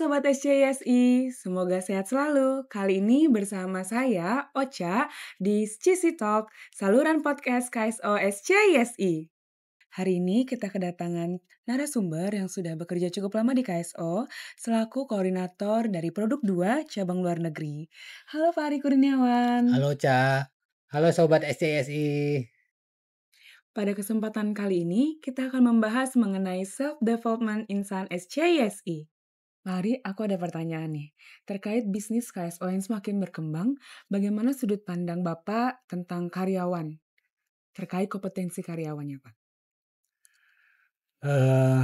Sobat SCSI, semoga sehat selalu. Kali ini bersama saya, Ocha, di CC Talk, saluran podcast KSO SCSI. Hari ini kita kedatangan narasumber yang sudah bekerja cukup lama di KSO, selaku koordinator dari Produk 2 Cabang Luar Negeri. Halo Pak Ari Kurniawan. Halo Ca, halo Sobat SCSI. Pada kesempatan kali ini, kita akan membahas mengenai self-development insan SCSI. Mari, aku ada pertanyaan nih. Terkait bisnis KSO yang semakin berkembang, bagaimana sudut pandang Bapak tentang karyawan? Terkait kompetensi karyawannya, Pak. Eh,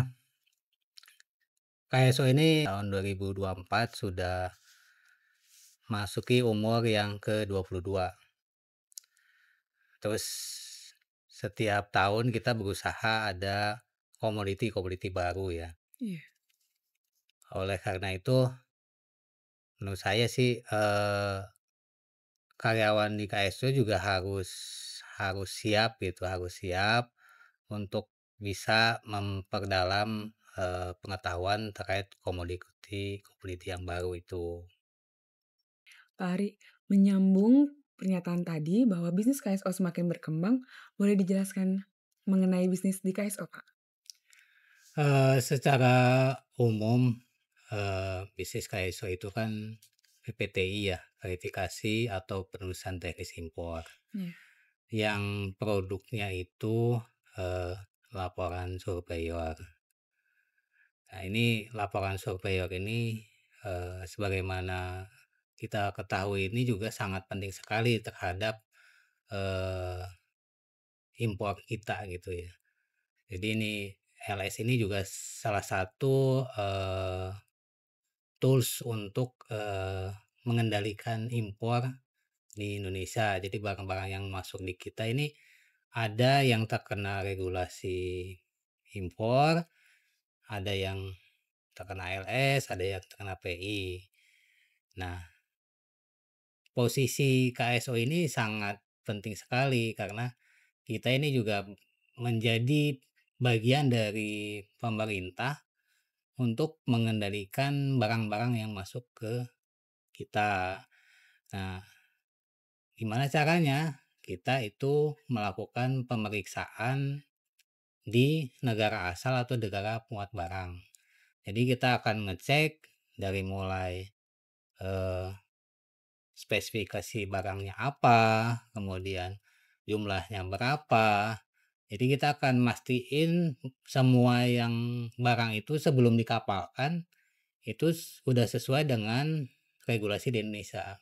KSO ini tahun 2024 sudah masuki umur yang ke-22. Terus setiap tahun kita berusaha ada komoditi-komoditi baru ya. Iya. Oleh karena itu, menurut saya sih karyawan di KSO juga harus siap gitu, harus siap untuk bisa memperdalam pengetahuan terkait komoditi yang baru itu. Pak Ari, menyambung pernyataan tadi bahwa bisnis KSO semakin berkembang, boleh dijelaskan mengenai bisnis di KSO, Pak? Secara umum, bisnis KSO itu kan PPTI ya, verifikasi atau penelusuran teknis impor, Iya. yang produknya itu laporan surveyor. Nah, ini laporan surveyor ini sebagaimana kita ketahui ini juga sangat penting sekali terhadap eh, impor kita gitu ya. Jadi ini LS ini juga salah satu tools untuk mengendalikan impor di Indonesia. Jadi barang-barang yang masuk di kita ini ada yang terkena regulasi impor, ada yang terkena LS, ada yang terkena PI. Nah, posisi KSO ini sangat penting sekali karena kita ini juga menjadi bagian dari pemerintah untuk mengendalikan barang-barang yang masuk ke kita. Nah, gimana caranya? Kita itu melakukan pemeriksaan di negara asal atau negara penguat barang. Jadi kita akan ngecek dari mulai eh, spesifikasi barangnya apa, kemudian jumlahnya berapa. Jadi kita akan mastiin semua yang barang itu sebelum dikapalkan itu sudah sesuai dengan regulasi di Indonesia.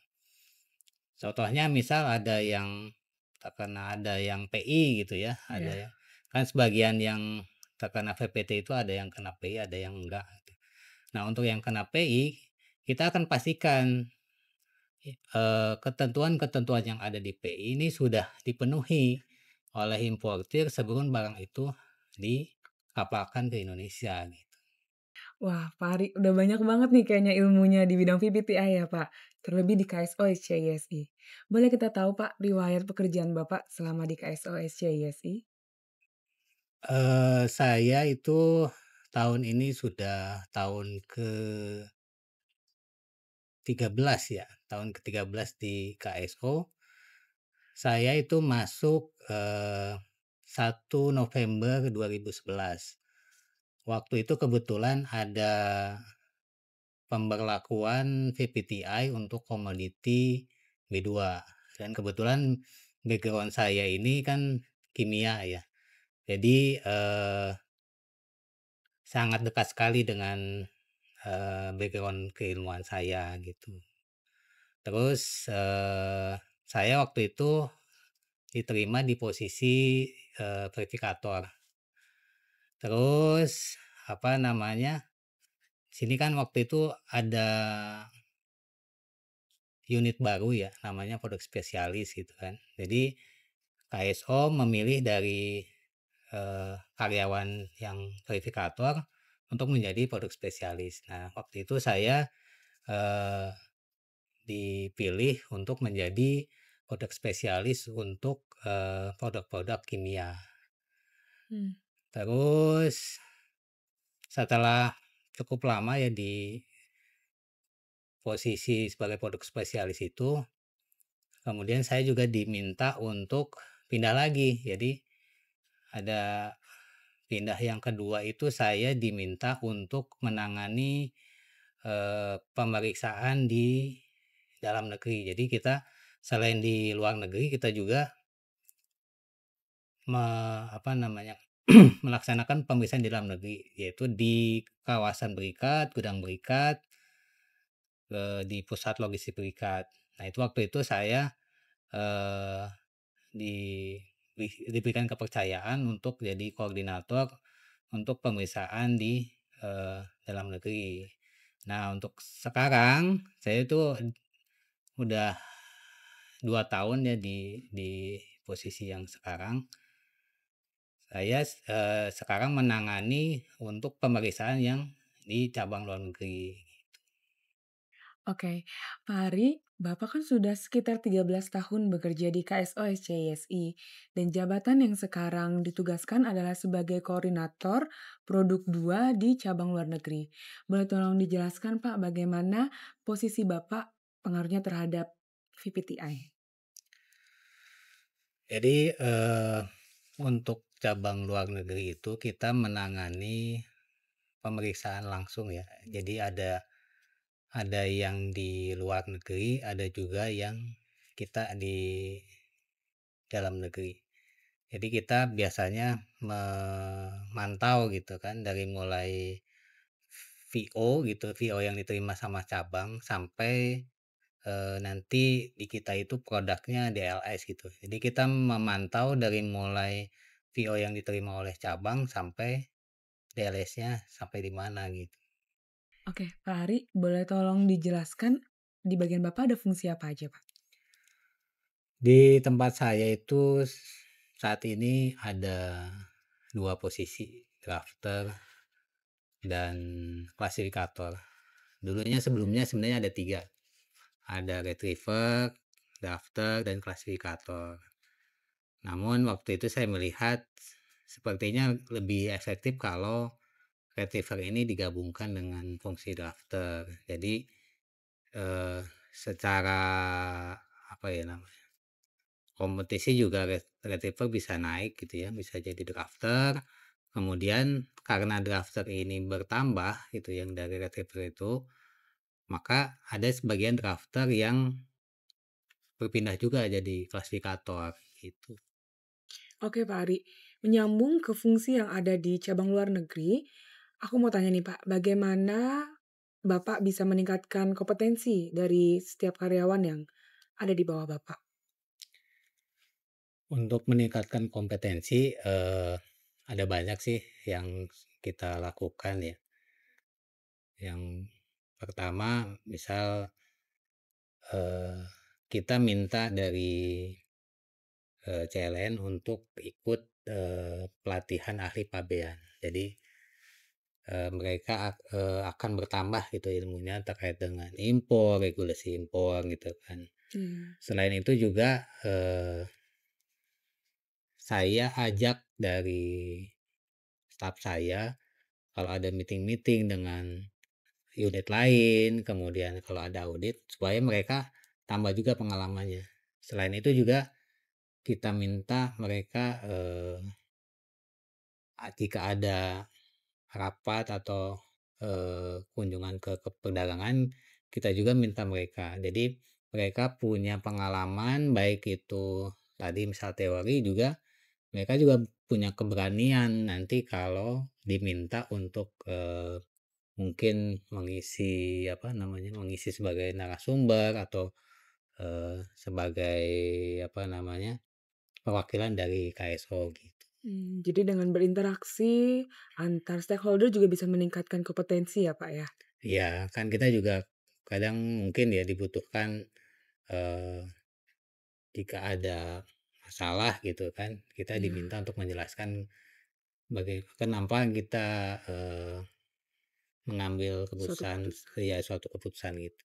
Contohnya misal ada yang PI gitu ya, ada Iya. yang kan sebagian yang terkena VPT itu ada yang kena PI, ada yang enggak gitu. Nah, untuk yang kena PI, kita akan pastikan ketentuan-ketentuan yang ada di PI ini sudah dipenuhi oleh importir sebelum barang itu dikapalkan ke Indonesia gitu. Wah, Pak Ari, udah banyak banget nih kayaknya ilmunya di bidang VPTI ya, Pak. Terlebih di KSO SCISI. Boleh kita tahu, Pak, riwayat pekerjaan Bapak selama di KSO SCISI? Saya itu tahun ini sudah tahun ke-13 ya, tahun ke-13 di KSO. Saya itu masuk 1 November 2011. Waktu itu kebetulan ada pemberlakuan VPTI untuk komoditi B2 dan kebetulan background saya ini kan kimia ya. Jadi sangat dekat sekali dengan background keilmuan saya gitu. Terus saya waktu itu diterima di posisi verifikator. Terus apa namanya? Sini kan waktu itu ada unit baru ya, namanya produk spesialis gitu kan. Jadi KSO memilih dari karyawan yang verifikator untuk menjadi produk spesialis. Nah, waktu itu saya eh, dipilih untuk menjadi produk spesialis untuk produk-produk kimia. Hmm. Terus setelah cukup lama ya di posisi sebagai produk spesialis itu, kemudian saya juga diminta untuk pindah lagi. Jadi ada pindah yang kedua itu saya diminta untuk menangani, pemeriksaan di dalam negeri. Jadi kita selain di luar negeri, kita juga me apa namanya, melaksanakan pemeriksaan di dalam negeri, yaitu di kawasan berikat, gudang berikat, di pusat logistik berikat. Nah, itu waktu itu saya, eee, di diberikan kepercayaan untuk jadi koordinator untuk pemeriksaan di, dalam negeri. Nah, untuk sekarang saya itu udah 2 tahun ya di posisi yang sekarang. Saya, sekarang menangani untuk pemeriksaan yang di cabang luar negeri. Oke, Pak Hari, Bapak kan sudah sekitar 13 tahun bekerja di KSO SCISI, dan jabatan yang sekarang ditugaskan adalah sebagai koordinator produk 2 di cabang luar negeri. Boleh tolong dijelaskan Pak, bagaimana posisi Bapak pengaruhnya terhadap VPTI? Jadi, untuk cabang luar negeri itu kita menangani pemeriksaan langsung ya. Jadi ada yang di luar negeri, ada juga yang kita di dalam negeri. Jadi kita biasanya memantau gitu kan dari mulai VO gitu, VO yang diterima sama cabang sampai, nanti di kita itu produknya DLS gitu. Jadi kita memantau dari mulai VO yang diterima oleh cabang sampai DLS-nya sampai di mana gitu. Oke, Pak Hari, boleh tolong dijelaskan di bagian Bapak ada fungsi apa aja Pak? Di tempat saya itu saat ini ada 2 posisi, drafter dan klasifikator. Dulunya sebelumnya sebenarnya ada 3, ada retriever, drafter, dan klasifikator. Namun waktu itu saya melihat sepertinya lebih efektif kalau retriever ini digabungkan dengan fungsi drafter. Jadi, eee, secara apa ya namanya, kompetisi juga retriever bisa naik gitu ya, bisa jadi drafter. Kemudian karena drafter ini bertambah gitu yang dari retriever itu, maka ada sebagian drafter yang berpindah juga jadi klasifikator gitu. Oke Pak Ari, menyambung ke fungsi yang ada di cabang luar negeri, aku mau tanya nih Pak, bagaimana Bapak bisa meningkatkan kompetensi dari setiap karyawan yang ada di bawah Bapak? Untuk meningkatkan kompetensi, ada banyak sih yang kita lakukan ya. Yang pertama misal, eee, kita minta dari, CLN untuk ikut, pelatihan ahli pabean. Jadi, mereka akan bertambah gitu ilmunya terkait dengan impor, regulasi impor gitu kan. Iya. Selain itu juga, saya ajak dari staf saya kalau ada meeting-meeting dengan unit lain, kemudian kalau ada audit supaya mereka tambah juga pengalamannya. Selain itu juga kita minta mereka, jika ada rapat atau, kunjungan ke perdagangan, kita juga minta mereka. Jadi mereka punya pengalaman baik itu tadi misal teori juga, mereka juga punya keberanian nanti kalau diminta untuk, mungkin mengisi apa namanya, mengisi sebagai narasumber atau, sebagai apa namanya, perwakilan dari KSO gitu. Jadi dengan berinteraksi antar stakeholder juga bisa meningkatkan kompetensi ya Pak ya? Iya, kan kita juga kadang mungkin ya dibutuhkan, eee, jika ada masalah gitu kan, kita Iya, diminta untuk menjelaskan kenapa kita, mengambil suatu keputusan keputusan. ya suatu keputusan gitu.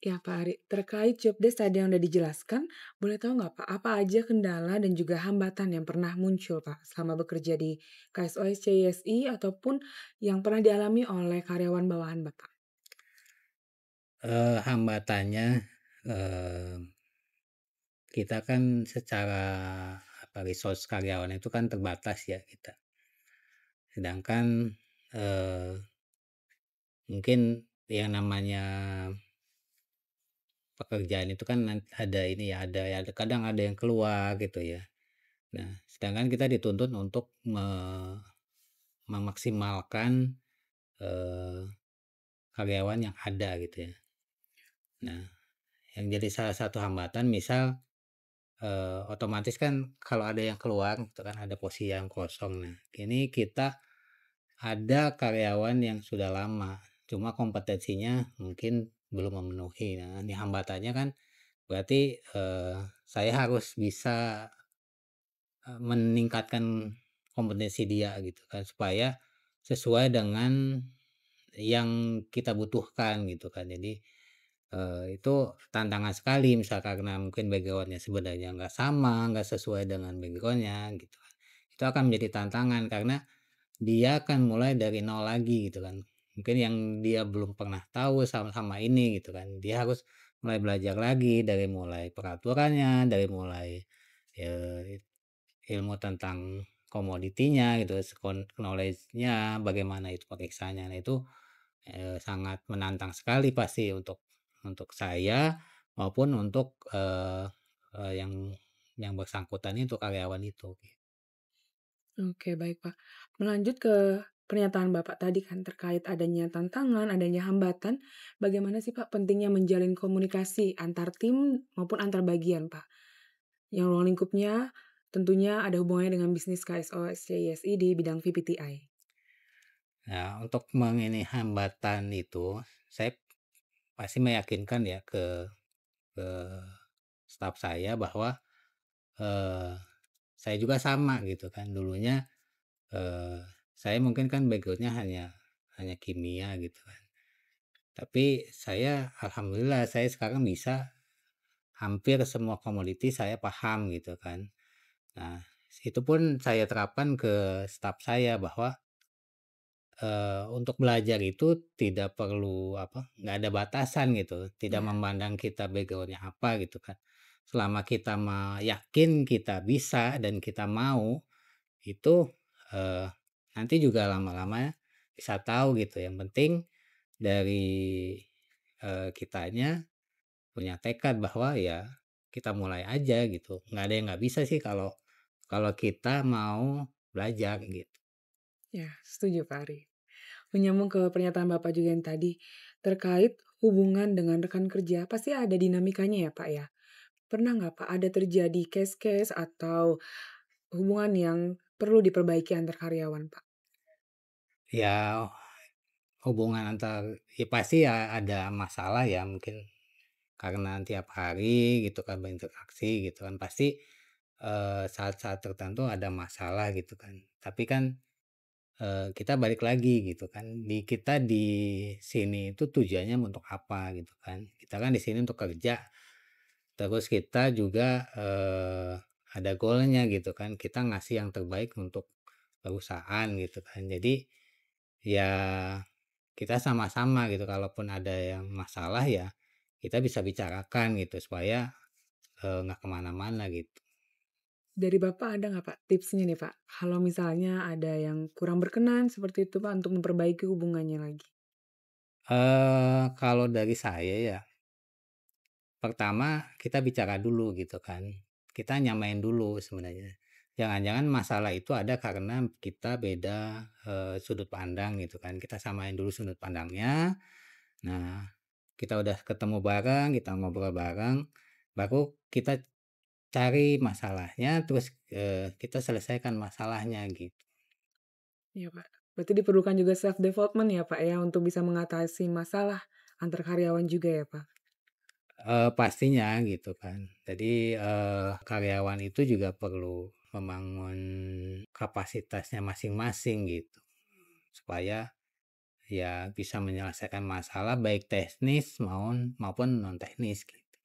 Ya Pak Ari, terkait job desk tadi yang udah dijelaskan, boleh tahu nggak Pak, apa aja kendala dan juga hambatan yang pernah muncul Pak selama bekerja di KSOS CISI ataupun yang pernah dialami oleh karyawan bawahan Bapak? Hambatannya, eee, kita kan secara resource karyawan itu kan terbatas ya kita. Sedangkan, eee, mungkin yang namanya pekerjaan itu kan ada ini ya, ada kadang ada yang keluar gitu ya. Nah, sedangkan kita dituntut untuk memaksimalkan, eee, karyawan yang ada gitu ya. Nah, yang jadi salah satu hambatan misal, otomatis kan kalau ada yang keluar gitu kan, ada posisi yang kosong. Nah, ini kita ada karyawan yang sudah lama, cuma kompetensinya mungkin belum memenuhi. Nah, ini hambatannya kan berarti, saya harus bisa, meningkatkan kompetensi dia gitu kan, supaya sesuai dengan yang kita butuhkan gitu kan. Jadi, itu tantangan sekali misal karena mungkin background-nya sebenarnya nggak sama, nggak sesuai dengan background-nya gitu kan. Itu akan menjadi tantangan karena dia akan mulai dari nol lagi gitu kan. Mungkin yang dia belum pernah tahu sama-sama ini gitu kan. Dia harus mulai belajar lagi dari mulai peraturannya, dari mulai, eee, ilmu tentang komoditinya gitu, knowledge-nya, bagaimana itu periksanya. Nah itu, sangat menantang sekali pasti untuk saya maupun untuk, yang bersangkutan itu, karyawan itu. Oke, baik, Pak. Melanjut ke pernyataan Bapak tadi kan terkait adanya tantangan, adanya hambatan, bagaimana sih, Pak, pentingnya menjalin komunikasi antar tim maupun antar bagian, Pak? Yang ruang lingkupnya tentunya ada hubungannya dengan bisnis KSO SCISI di bidang VPTI. Nah, untuk hambatan itu, saya pasti meyakinkan ya ke staf saya bahwa, eee, saya juga sama gitu kan. Dulunya, saya mungkin kan background-nya hanya hanya kimia gitu kan. Tapi saya alhamdulillah saya sekarang bisa hampir semua komoditi saya paham gitu kan. Nah, itu pun saya terapkan ke staf saya bahwa untuk belajar itu tidak perlu nggak ada batasan gitu, tidak Ya, memandang kita background-nya apa gitu kan. Selama kita yakin kita bisa dan kita mau, itu, eee, nanti juga lama-lama bisa tahu gitu. Yang penting dari, kitanya punya tekad bahwa ya kita mulai aja gitu. Nggak ada yang nggak bisa sih kalau kalau kita mau belajar gitu. ya, setuju, Pak Ari. Menyambung ke pernyataan Bapak juga yang tadi, terkait hubungan dengan rekan kerja, pasti ada dinamikanya ya, Pak, ya? Pernah nggak, Pak, ada terjadi case-case atau hubungan yang perlu diperbaiki antar karyawan, Pak? Ya hubungan antar ya pasti ya ada masalah ya mungkin karena tiap hari gitu kan berinteraksi gitu kan pasti, saat-saat tertentu ada masalah gitu kan. Tapi kan, kita balik lagi gitu kan, kita di sini itu tujuannya untuk apa gitu kan. Kita kan di sini untuk kerja, terus kita juga, ada goal-nya gitu kan, kita ngasih yang terbaik untuk perusahaan gitu kan. Jadi, ya kita sama-sama gitu kalaupun ada yang masalah ya, kita bisa bicarakan gitu supaya, nggak kemana mana gitu. Dari Bapak ada nggak, Pak, tipsnya nih, Pak, kalau misalnya ada yang kurang berkenan seperti itu, Pak, untuk memperbaiki hubungannya lagi? Kalau dari saya ya, pertama kita bicara dulu gitu kan, kita nyamain dulu sebenarnya. Jangan-jangan masalah itu ada karena kita beda, sudut pandang gitu kan, kita samain dulu sudut pandangnya. Nah, kita udah ketemu bareng, kita ngobrol bareng, baru kita cari masalahnya, terus, kita selesaikan masalahnya gitu. Iya, Pak. Berarti diperlukan juga self development ya, Pak, ya, untuk bisa mengatasi masalah antar karyawan juga ya, Pak? Pastinya gitu kan. Jadi, karyawan itu juga perlu membangun kapasitasnya masing-masing gitu, supaya ya bisa menyelesaikan masalah baik teknis maupun non teknis gitu.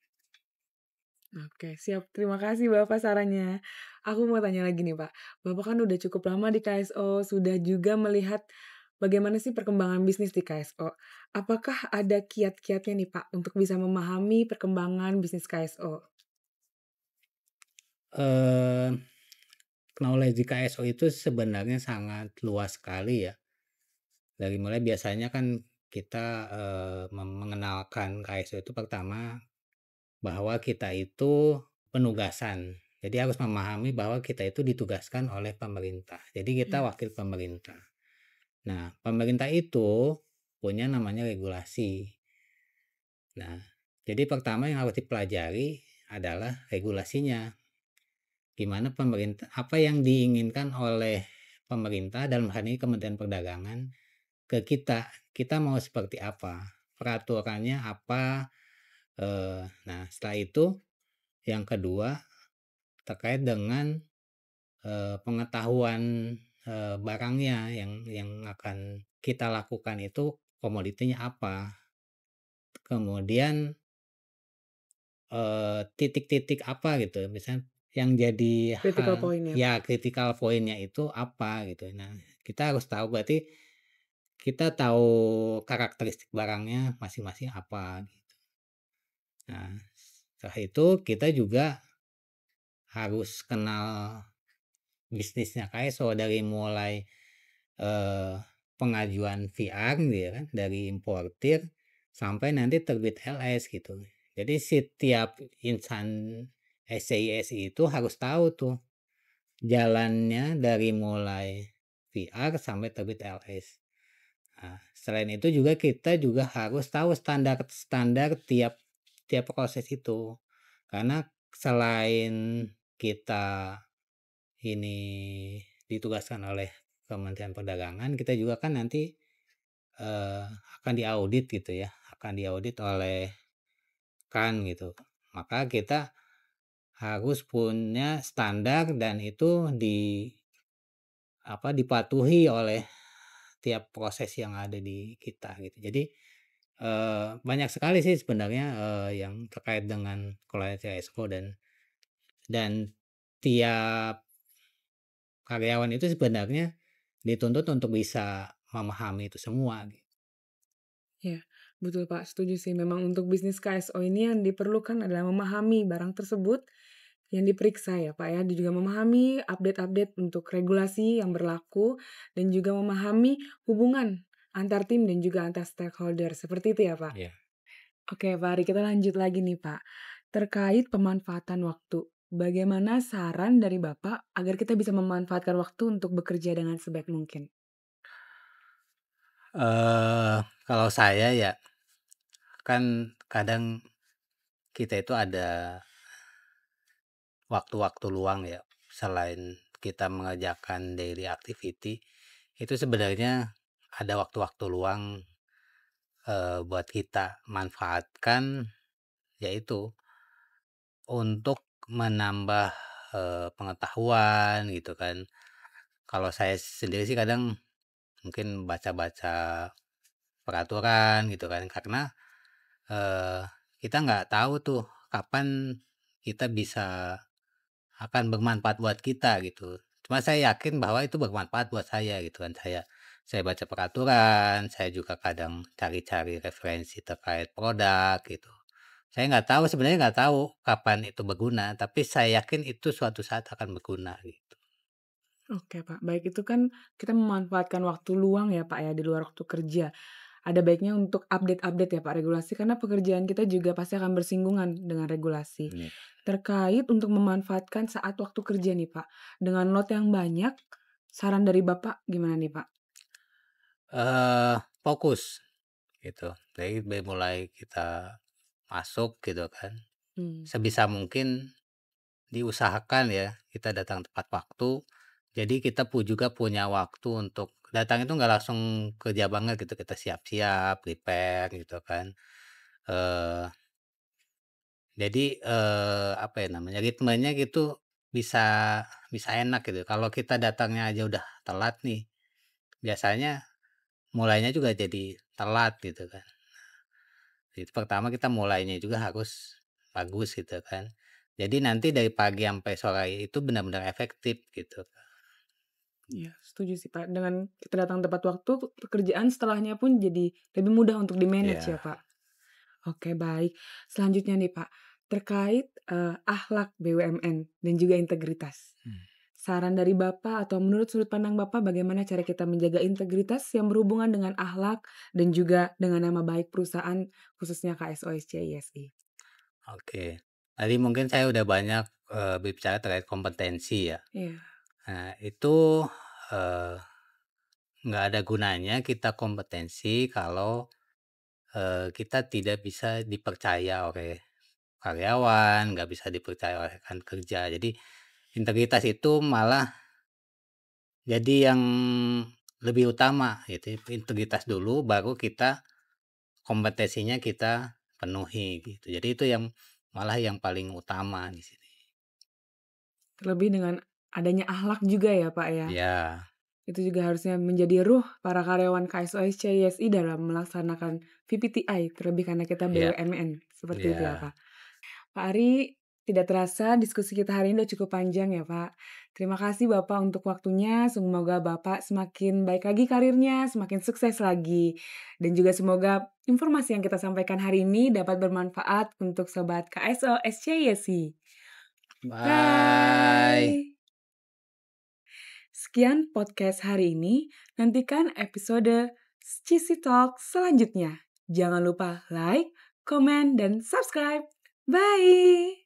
Oke, siap. Terima kasih Bapak sarannya. Aku mau tanya lagi nih, Pak. Bapak kan udah cukup lama di KSO, sudah juga melihat bagaimana sih perkembangan bisnis di KSO? Apakah ada kiat-kiatnya nih Pak untuk bisa memahami perkembangan bisnis KSO? Eee, Knowledge di KSO itu sebenarnya sangat luas sekali ya. Dari mulai biasanya kan kita, mengenalkan KSO itu pertama bahwa kita itu penugasan. Jadi harus memahami bahwa kita itu ditugaskan oleh pemerintah. Jadi kita Iya, wakil pemerintah. Nah, pemerintah itu punya namanya regulasi. Nah, jadi pertama yang harus dipelajari adalah regulasinya. Gimana pemerintah apa yang diinginkan oleh pemerintah, dalam hal ini Kementerian Perdagangan, ke kita. Kita mau seperti apa, peraturannya apa, nah setelah itu yang kedua terkait dengan, pengetahuan, barangnya yang akan kita lakukan itu komoditinya apa. Kemudian, titik-titik apa gitu, misalnya yang jadi critical point ya ya Pak. critical point-nya itu apa gitu. Nah, kita harus tahu berarti kita tahu karakteristik barangnya masing-masing apa. Nah, setelah itu kita juga harus kenal bisnisnya KSO dari mulai, eee, pengajuan VR gitu ya kan, dari importir sampai nanti terbit LS gitu. Jadi setiap insan SCISI itu harus tahu tuh jalannya dari mulai VR sampai terbit LS. Nah, selain itu juga kita juga harus tahu standar-standar tiap tiap proses itu. Karena selain kita ini ditugaskan oleh Kementerian Perdagangan, kita juga kan nanti, eee, akan diaudit gitu ya, akan diaudit oleh KAN gitu. Maka kita harus punya standar dan itu dipatuhi oleh tiap proses yang ada di kita gitu. Jadi, banyak sekali sih sebenarnya, yang terkait dengan kualitas CSO dan tiap karyawan itu sebenarnya dituntut untuk bisa memahami itu semua gitu. Iya, betul Pak, setuju sih. Memang untuk bisnis KSO ini yang diperlukan adalah memahami barang tersebut yang diperiksa ya Pak ya, dan juga memahami update-update untuk regulasi yang berlaku, dan juga memahami hubungan antar tim dan juga antar stakeholder, seperti itu ya Pak? Iya. Oke Pak, mari kita lanjut lagi nih Pak. Terkait pemanfaatan waktu, bagaimana saran dari Bapak agar kita bisa memanfaatkan waktu untuk bekerja dengan sebaik mungkin? Kalau saya ya, kan kadang kita itu ada waktu-waktu luang ya, selain kita mengerjakan daily activity, itu sebenarnya ada waktu-waktu luang, buat kita manfaatkan, yaitu untuk menambah, pengetahuan gitu kan. Kalau saya sendiri sih kadang mungkin baca-baca peraturan gitu kan, karena, eee, kita nggak tahu tuh kapan kita bisa akan bermanfaat buat kita gitu. Cuma saya yakin bahwa itu bermanfaat buat saya gitu kan. Saya baca peraturan, saya juga kadang cari-cari referensi terkait produk gitu. Saya nggak tahu, sebenarnya nggak tahu kapan itu berguna, tapi saya yakin itu suatu saat akan berguna gitu. Oke Pak, baik itu kan kita memanfaatkan waktu luang ya Pak ya, di luar waktu kerja. Ada baiknya untuk update-update ya Pak regulasi, karena pekerjaan kita juga pasti akan bersinggungan dengan regulasi. Iya. Terkait untuk memanfaatkan saat waktu kerja nih Pak, dengan load yang banyak, saran dari Bapak gimana nih Pak? Fokus gitu. Dari mulai kita masuk gitu kan, Mmm, sebisa mungkin diusahakan ya, kita datang tepat waktu. Jadi kita juga punya waktu untuk datang itu nggak langsung kerja banget gitu, kita siap-siap, prepare gitu kan. Eee, jadi, apa ya namanya, ritmenya gitu bisa bisa enak gitu. Kalau kita datangnya aja udah telat nih, biasanya mulainya juga jadi telat gitu kan. Jadi pertama kita mulainya juga harus bagus gitu kan. Jadi nanti dari pagi sampai sore itu benar-benar efektif gitu. Iya, setuju sih, Pak. Dengan kita datang tepat waktu, pekerjaan setelahnya pun jadi lebih mudah untuk di-manage ya, Iya, Pak. Oke, baik. Selanjutnya nih, Pak, terkait, akhlak BUMN dan juga integritas. mmm, Saran dari Bapak atau menurut sudut pandang Bapak bagaimana cara kita menjaga integritas yang berhubungan dengan akhlak dan juga dengan nama baik perusahaan khususnya KSOSCISI? oke. Tadi mungkin saya udah banyak, berbicara terkait kompetensi ya. Iya, Nah itu, eee, nggak ada gunanya kita kompetensi kalau, kita tidak bisa dipercaya oleh karyawan, nggak bisa dipercaya oleh rekan kerja. Jadi integritas itu malah jadi yang lebih utama gitu, integritas dulu baru kita kompetensinya kita penuhi gitu. Jadi itu yang malah yang paling utama di sini. terlebih dengan adanya akhlak juga ya, Pak, ya? Ya, Itu juga harusnya menjadi ruh para karyawan KSOSCISI dalam melaksanakan VPTI, terlebih karena kita ya, BUMN, seperti itu ya, ya. Pak. Pak Ari, tidak terasa diskusi kita hari ini udah cukup panjang ya, Pak. Terima kasih Bapak untuk waktunya, semoga Bapak semakin baik lagi karirnya, semakin sukses lagi. Dan juga semoga informasi yang kita sampaikan hari ini dapat bermanfaat untuk sobat KSO SCYSI. Bye. Bye! Sekian podcast hari ini, nantikan episode Cheesy Talk selanjutnya. Jangan lupa like, komen, dan subscribe. Bye!